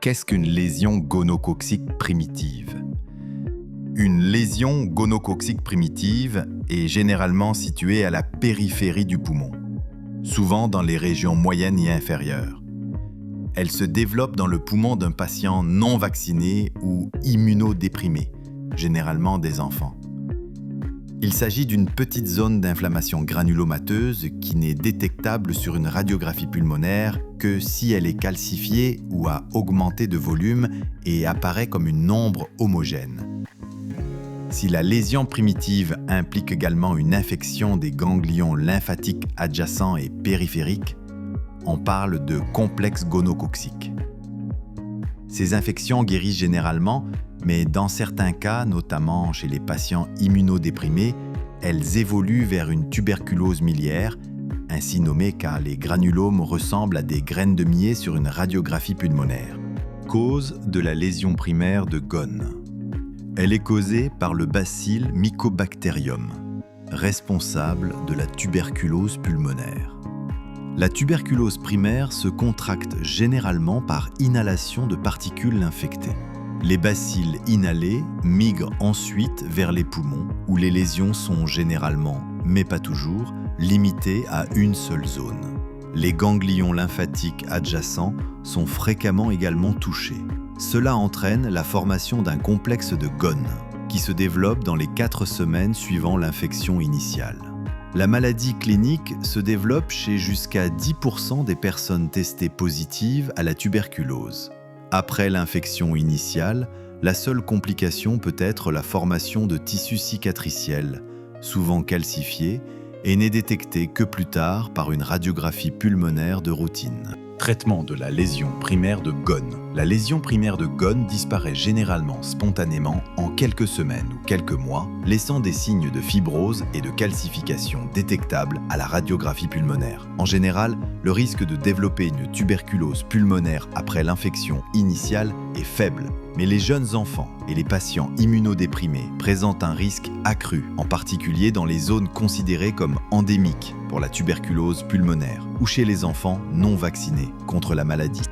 Qu'est-ce qu'une lésion gonococcique primitive ? Une lésion gonococcique primitive est généralement située à la périphérie du poumon, souvent dans les régions moyennes et inférieures. Elle se développe dans le poumon d'un patient non vacciné ou immunodéprimé, généralement des enfants. Il s'agit d'une petite zone d'inflammation granulomateuse qui n'est détectable sur une radiographie pulmonaire que si elle est calcifiée ou a augmenté de volume et apparaît comme une ombre homogène. Si la lésion primitive implique également une infection des ganglions lymphatiques adjacents et périphériques, on parle de complexe gonococcique. Ces infections guérissent généralement, mais dans certains cas, notamment chez les patients immunodéprimés, elles évoluent vers une tuberculose miliaire, ainsi nommée car les granulomes ressemblent à des graines de millet sur une radiographie pulmonaire. Cause de la lésion primaire de Ghon. Elle est causée par le bacille Mycobacterium, responsable de la tuberculose pulmonaire. La tuberculose primaire se contracte généralement par inhalation de particules infectées. Les bacilles inhalés migrent ensuite vers les poumons, où les lésions sont généralement, mais pas toujours, limitées à une seule zone. Les ganglions lymphatiques adjacents sont fréquemment également touchés. Cela entraîne la formation d'un complexe de Ghon, qui se développe dans les 4 semaines suivant l'infection initiale. La maladie clinique se développe chez jusqu'à 10% des personnes testées positives à la tuberculose. Après l'infection initiale, la seule complication peut être la formation de tissus cicatriciels, souvent calcifiés, et n'est détectée que plus tard par une radiographie pulmonaire de routine. Traitement de la lésion primaire de Ghon. La lésion primaire de Ghon disparaît généralement spontanément en quelques semaines ou quelques mois, laissant des signes de fibrose et de calcification détectables à la radiographie pulmonaire. En général, le risque de développer une tuberculose pulmonaire après l'infection initiale est faible, mais les jeunes enfants et les patients immunodéprimés présentent un risque accru, en particulier dans les zones considérées comme endémiques pour la tuberculose pulmonaire ou chez les enfants non vaccinés contre la maladie.